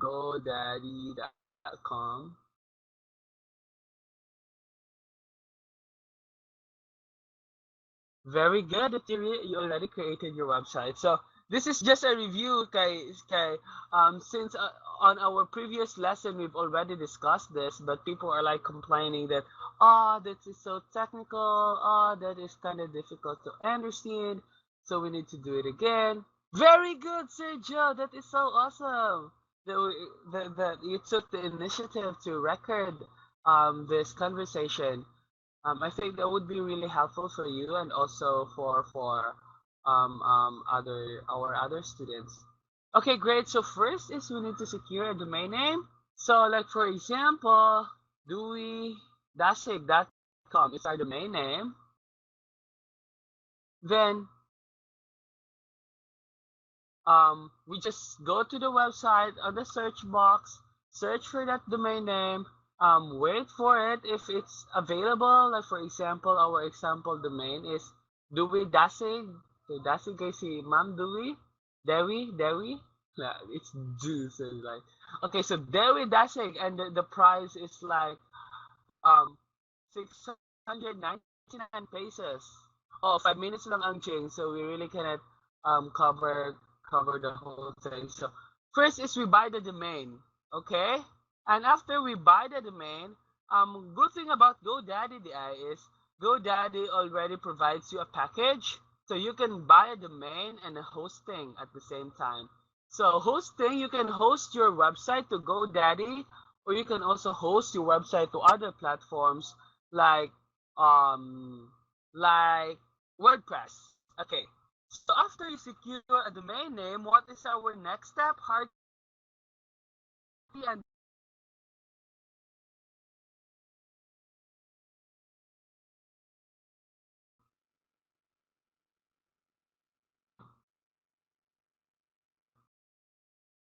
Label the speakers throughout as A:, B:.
A: GoDaddy.com. Very good that you already created your website. So this is just a review, since on our previous lesson we've already discussed this, but people are like complaining that, oh, that is so technical, oh, that is kind of difficult to understand, so we need to do it again. Very good, Sergio. That is so awesome. That you took the initiative to record this conversation. I think that would be really helpful for you and also for other our other students. Okay, great. So first is we need to secure a domain name. So like for example, dewey-dasig.com is our domain name. Then we just go to the website on the search box, search for that domain name, wait for it if it's available. Like for example, our example domain is Dewey Dasig. So Dasig guys si Ma'am Dewey, Dewi. Yeah, it's do so like okay. So Dewi Dasig, and the price is like um 699 pesos. Oh, 5 minutes lang ang change, so we really cannot cover the whole thing. So first is we buy the domain, okay? And after we buy the domain, good thing about GoDaddy is GoDaddy already provides you a package, so you can buy a domain and a hosting at the same time. So hosting, you can host your website to GoDaddy, or you can also host your website to other platforms like um like WordPress. Okay. So after you secure a domain name, what is our next step? Hardy and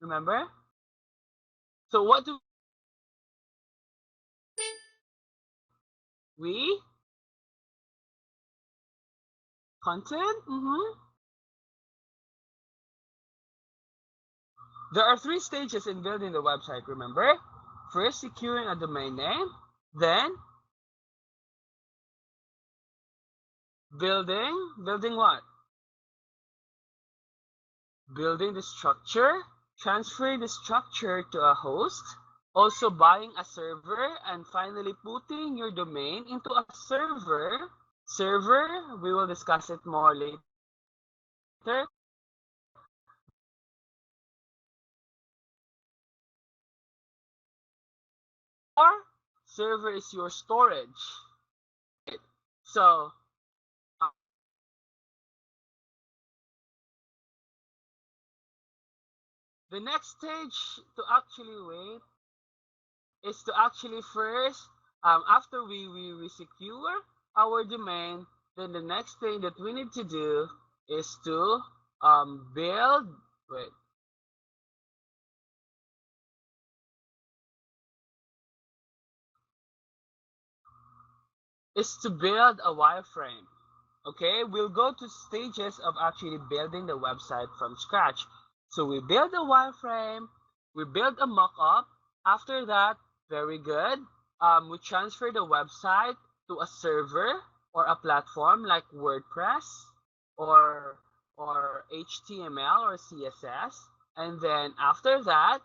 A: remember? So what do we content? There are three stages in building the website, remember? First, securing a domain name, then building what? Building the structure, transferring the structure to a host, also buying a server, and finally putting your domain into a server. Server, we will discuss it more later. Or server is your storage. So uh, the next stage to actually wait is to actually first, after we secure our domain, then the next thing that we need to do is to build, wait, is to build a wireframe. Okay, we'll go to stages of actually building the website from scratch. So we build a wireframe, we build a mock-up. After that, very good. We transfer the website to a server or a platform like WordPress or HTML or CSS. And then after that,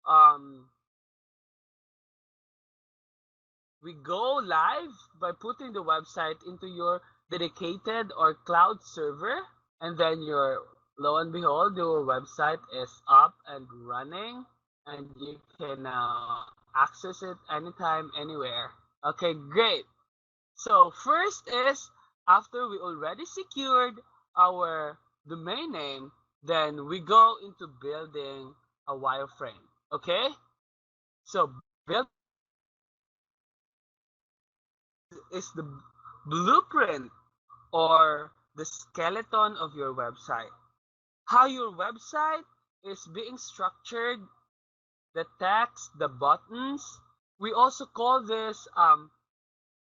A: um, we go live by putting the website into your dedicated or cloud server, and then your lo and behold, your website is up and running, and you can access it anytime, anywhere. Okay, great. So first is after we already secured our domain name, then we go into building a wireframe. Okay, so build is the blueprint or the skeleton of your website. How your website is being structured, the text, the buttons. We also call this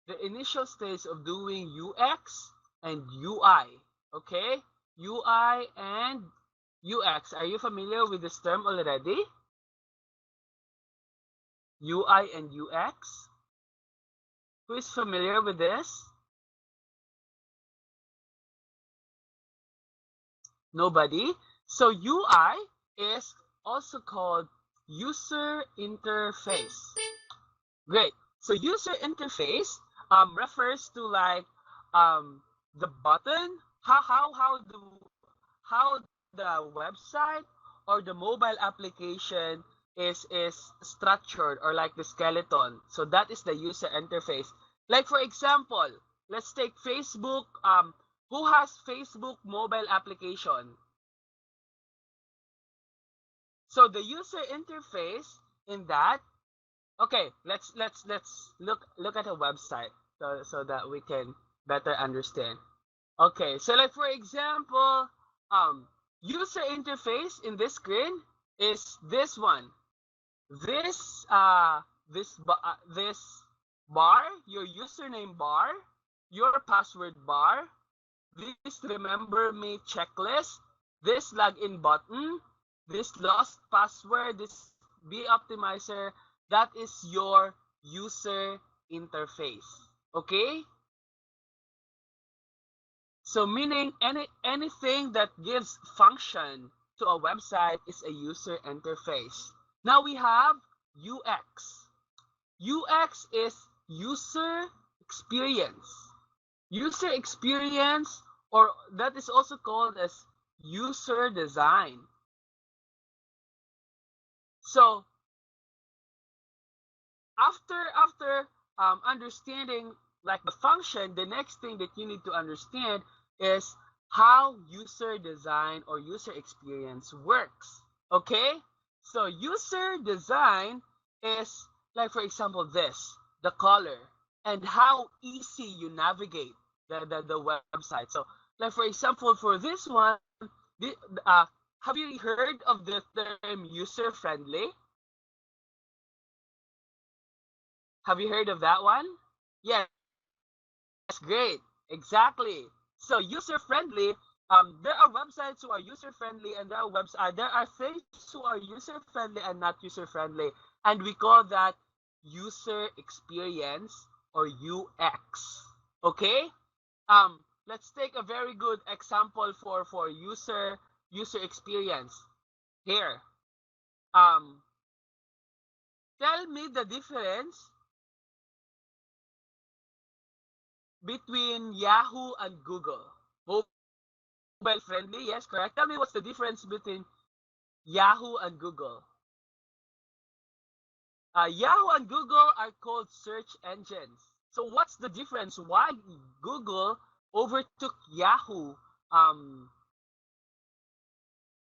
A: the initial stage of doing UX and UI. Okay? UI and UX. Are you familiar with this term already? UI and UX? Who is familiar with this? Nobody. So UI is also called user interface. Great. So user interface refers to like the button, how the website or the mobile application is structured, or like the skeleton. So that is the user interface. Like for example, let's take Facebook. Who has Facebook mobile application? So the user interface in that. Okay, let's look at a website so that we can better understand. Okay, so like for example, user interface in this screen is this one. This this bar, your username bar, your password bar, this remember me checklist, this login button, this lost password, this be optimizer, that is your user interface. Okay? So meaning anything that gives function to a website is a user interface. Now we have UX. UX is user experience. User experience, or that is also called as user design. So after understanding like the function, the next thing that you need to understand is how user design or user experience works. Okay? So user design is like for example this, the color, and how easy you navigate the website. So like for example for this one, the, uh, have you heard of the term user friendly? Have you heard of that one? Yes, great. Exactly. So user friendly. There are websites who are user friendly, and there are things who are user friendly and not user friendly, and we call that user experience or UX. Okay. Let's take a very good example for user experience here. Um, tell me the difference between Yahoo and Google. Mobile friendly, yes, correct. Tell me what's the difference between Yahoo and Google. Yahoo and Google are called search engines. So what's the difference? Why Google overtook Yahoo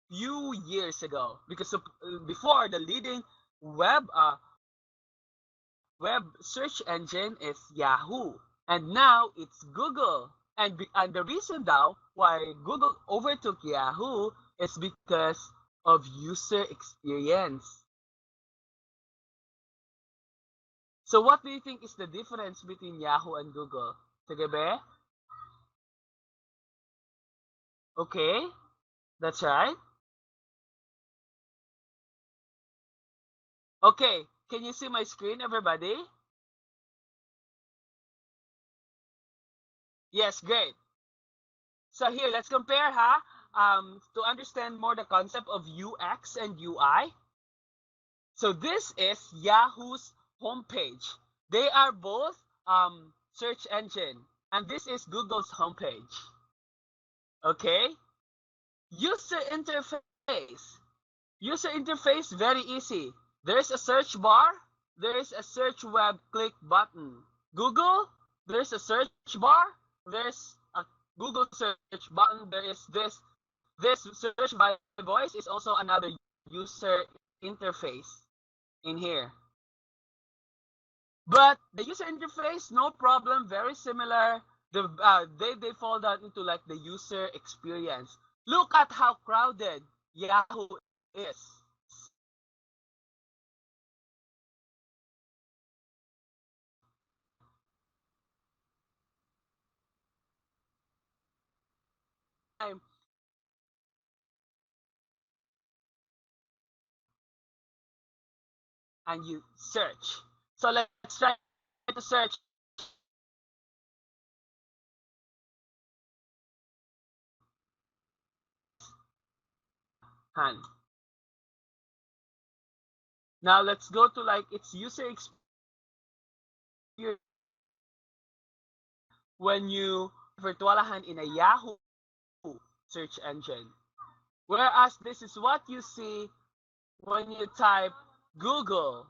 A: few years ago? Because before, the leading web web search engine is Yahoo, and now it's Google. And the reason now why Google overtook Yahoo is because of user experience. So what do you think is the difference between Yahoo and Google? Sige be? Okay, that's right. Okay, can you see my screen, everybody? Yes, great. So here, let's compare, to understand more the concept of UX and UI. So this is Yahoo's homepage. They are both search engine, and this is Google's homepage. Okay, user interface. User interface, very easy. There's a search bar. There is a search web click button. Google, there's a search bar. There's a Google search button. There is this search by voice is also another user interface in here. But the user interface, no problem, very similar. They fall down into like the user experience. Look at how crowded Yahoo is. Time and you search. So let's try to search hand. Now let's go to like its user experience when you Virtualahan in a Yahoo search engine. Whereas this is what you see when you type Google.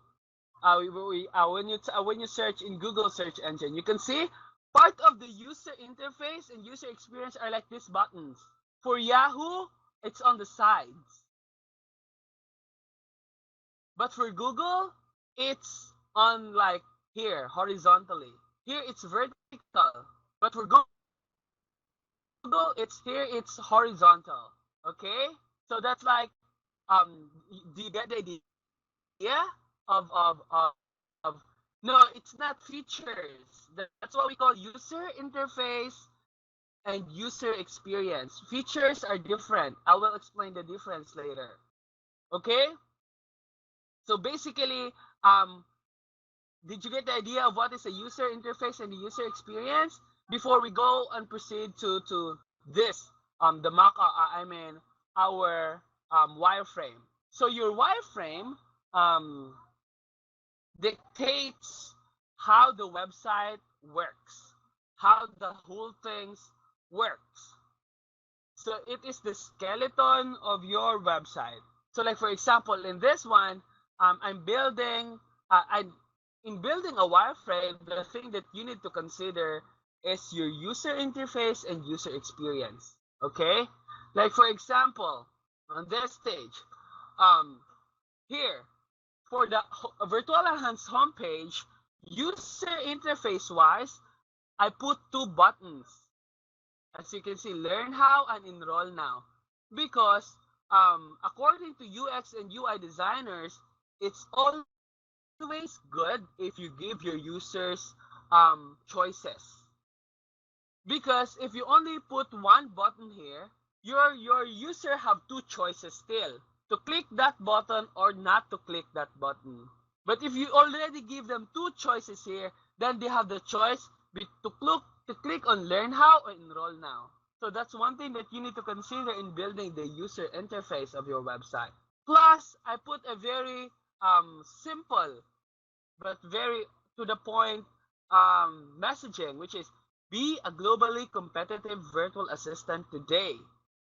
A: When you search in Google search engine, you can see part of the user interface and user experience are like these buttons. For Yahoo, it's on the sides. But for Google, it's on like here, horizontally. Here it's vertical. But for Google, it's here, it's horizontal. Okay? So that's like, do you get the idea of no, it's not features. That's what we call user interface and user experience. Features are different. I will explain the difference later. Okay? So basically, did you get the idea of what is a user interface and the user experience? Before we go and proceed to this, the mock, I mean, our wireframe. So your wireframe dictates how the website works, how the whole things works. So it is the skeleton of your website. So like for example, in this one, I'm building, in building a wireframe, the thing that you need to consider is your user interface and user experience. Okay? Like for example, on this stage, here, for the Virtualahan's homepage, user interface wise, I put two buttons. As you can see, learn how and enroll now. Because according to UX and UI designers, it's always good if you give your users choices. Because if you only put one button here, your user have two choices still, to click that button or not to click that button. But if you already give them two choices here, then they have the choice to click on learn how or enroll now. So that's one thing that you need to consider in building the user interface of your website. Plus, I put a very simple but very to the point messaging, which is be a globally competitive virtual assistant today.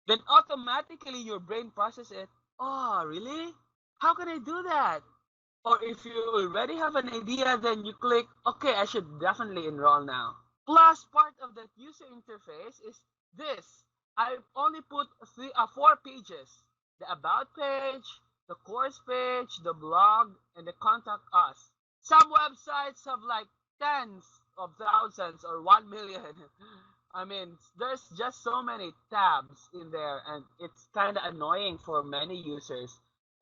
A: Then automatically your brain processes it. Oh, really? How can I do that? Or if you already have an idea, then you click, okay, I should definitely enroll now. Plus, part of that user interface is this. I only put four pages. The about page, the course page, the blog, and the contact us. Some websites have like tens of thousands or 1 million. I mean, there's just so many tabs in there, and it's kind of annoying for many users.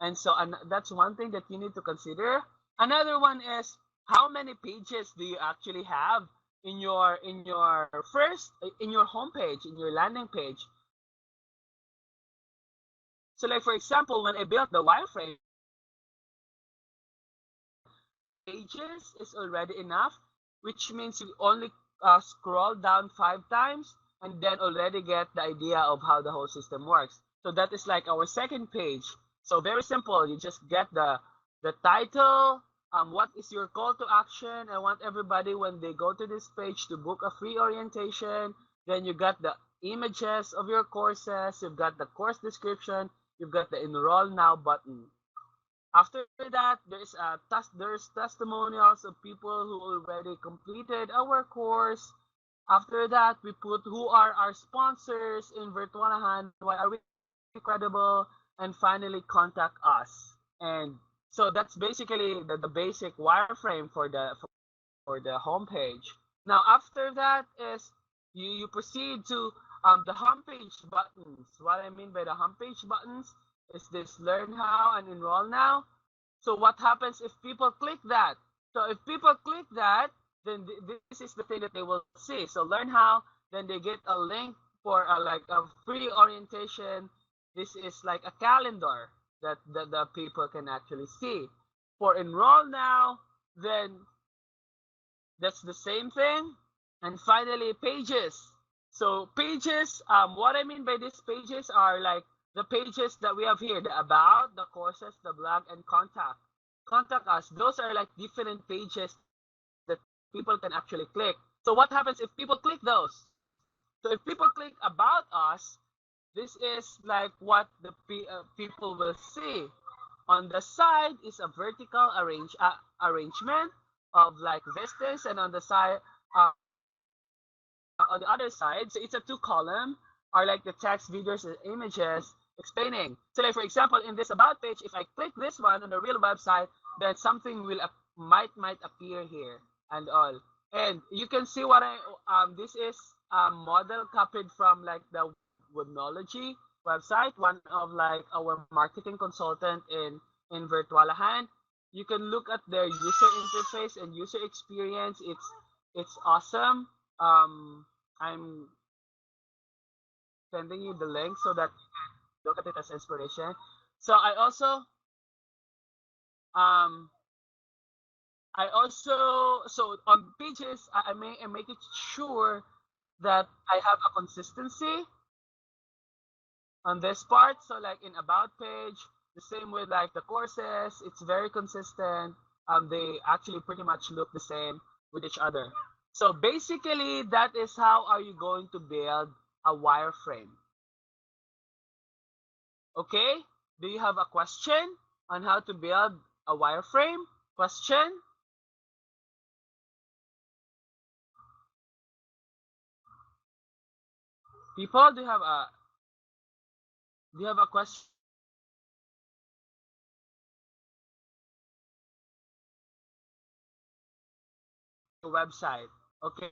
A: And so, and that's one thing that you need to consider. Another one is how many pages do you actually have in your homepage, in your landing page. So, like for example, when I built the wireframe, pages is already enough, which means you only scroll down 5 times and then already get the idea of how the whole system works. So that is like our second page. So very simple. You just get the title. What is your call to action? I want everybody when they go to this page to book a free orientation. Then you got the images of your courses. You've got the course description. You've got the enroll now button. After that, there's testimonials of people who already completed our course. After that, we put who are our sponsors in Virtualahan, why are we credible, and finally contact us. And so that's basically the basic wireframe for the homepage. Now after that is you proceed to the homepage buttons. What I mean by the homepage buttons is this learn how and enroll now. So what happens if people click that? So if people click that, then this is the thing that they will see. So learn how, then they get a link for like a free orientation. This is like a calendar that the people can actually see. For enroll now, then that's the same thing. And finally, pages. So pages, what I mean by these pages are like the pages that we have here, the about, the courses, the blog, and contact. Contact us. Those are like different pages that people can actually click. So what happens if people click those? So if people click about us, this is like what the people will see. On the side is a vertical arrangement of like vistas, and on the side, uh, on the other side, so it's a two column, are like the text, videos, and images explaining. So like for example, in this about page, if I click this one on the real website, then something will might appear here and all. And you can see what I this is a model copied from like the Webnology website, one of like our marketing consultant in Virtualahan. You can look at their user interface and user experience. It's awesome. I'm sending you the link so that you can look at it as inspiration. So um I also so on pages I make it sure that I have a consistency on this part. So like in about page, the same with like the courses, it's very consistent. They actually pretty much look the same with each other. So basically, that is how are you going to build a wireframe. Okay? Do you have a question on how to build a wireframe? Question? People, do you have a question? Website. Okay?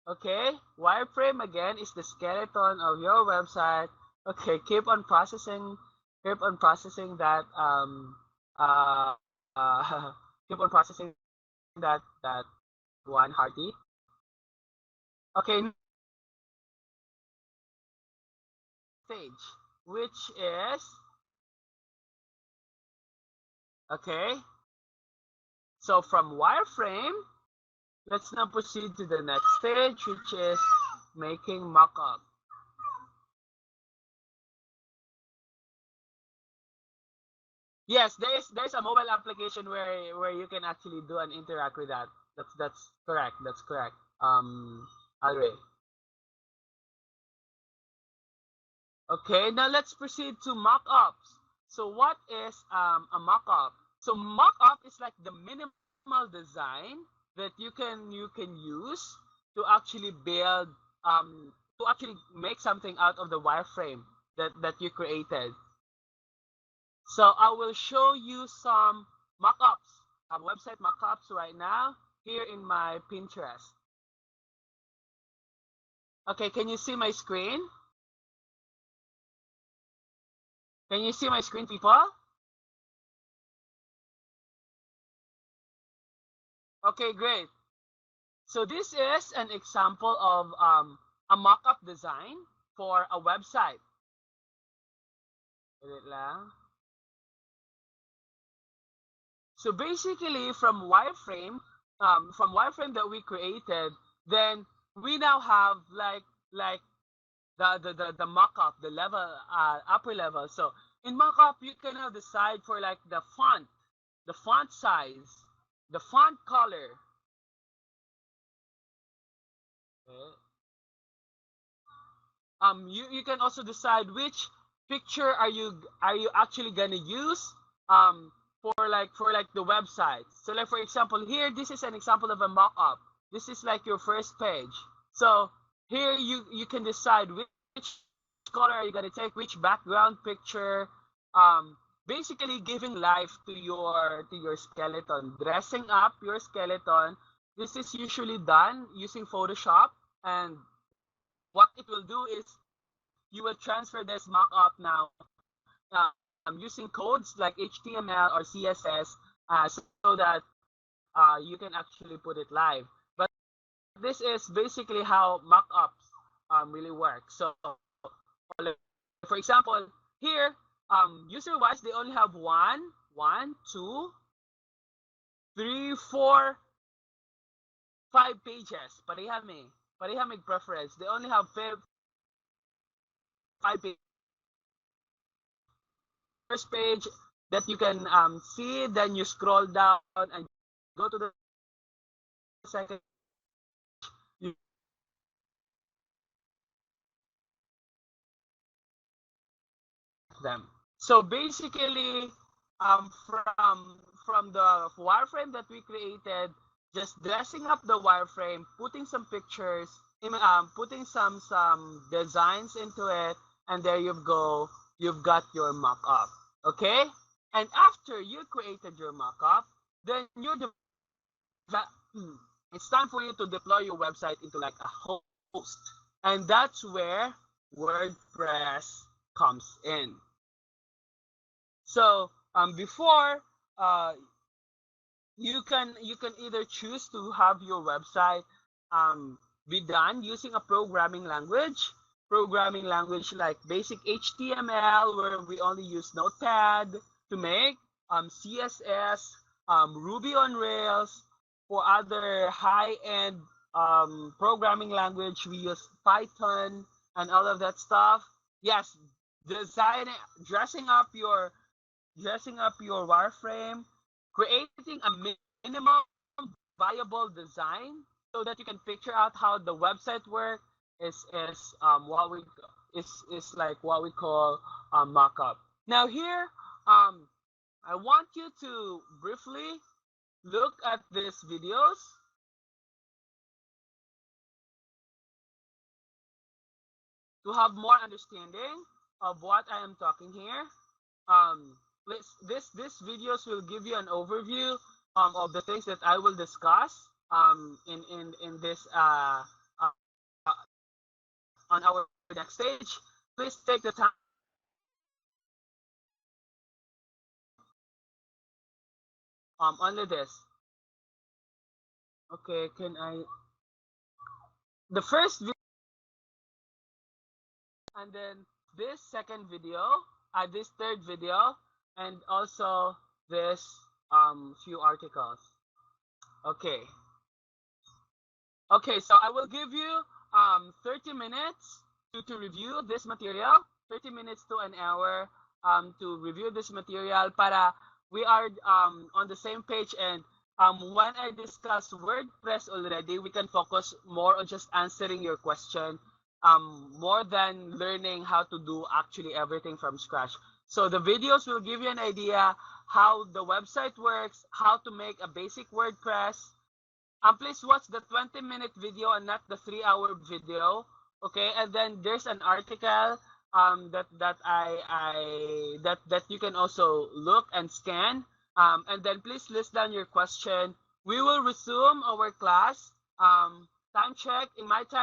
A: Okay? Wireframe again is the skeleton of your website. Okay, keep on processing that uh, keep on processing that one, Hardy. Okay, stage, which is okay. So from wireframe, let's now proceed to the next stage, which is making mockup. Yes, there's a mobile application where you can actually do and interact with that. That's correct. That's correct. Alright. Okay, now let's proceed to mock-ups. So what is a mock-up? So mock-up is like the minimal design that you can use to actually build to actually make something out of the wireframe that you created. So I will show you some mock-ups, website mock-ups right now here in my Pinterest. Okay, can you see my screen? Can you see my screen, people? Okay, great. So this is an example of a mock-up design for a website. Wait lang. So basically, from wireframe that we created, then we now have like the mock-up, the level upper level. So in mock-up, you can now decide for like the font size, the font color. Okay. You can also decide which picture are you actually gonna use for like the website. So like for example here, this is an example of a mock-up. This is like your first page. So here you can decide which color are you gonna take, which background picture, basically giving life to your skeleton, dressing up your skeleton. This is usually done using Photoshop, and what it will do is you will transfer this mock-up now using codes like HTML or CSS so that you can actually put it live. But this is basically how mock-ups really work. So, for example, here user wise, they only have one, two, three, four, 5 pages. Parehami preference. They only have 5 pages. First page that you can see, then you scroll down and go to the second. You them. So basically, from the wireframe that we created, just dressing up the wireframe, putting some pictures, putting some designs into it, and there you go. You've got your mock-up. Okay. And after you created your mock-up, then it's time for you to deploy your website into like a host, and that's where WordPress comes in. So before you can either choose to have your website be done using a programming language like basic HTML, where we only use Notepad to make, CSS, Ruby on Rails. For other high-end programming language, we use Python and all of that stuff. Yes, designing, dressing up your wireframe, creating a minimum viable design so that you can picture out how the website work is what we is like what we call mock-up. Now here, I want you to briefly look at these videos to have more understanding of what I am talking here. This videos will give you an overview of the things that I will discuss in this on our next stage. Please take the time. Only this. Okay, can I? The first video, and then this second video, this third video, and also this few articles. Okay. Okay, so I will give you 30 minutes to review this material, 30 minutes to an hour to review this material para we are on the same page, and when I discuss WordPress already, we can focus more on just answering your question more than learning how to do actually everything from scratch. So the videos will give you an idea how the website works, how to make a basic WordPress. Please watch the 20-minute video and not the 3-hour video. Okay, and then there's an article that you can also look and scan. And then please list down your question. We will resume our class. Time check in my time.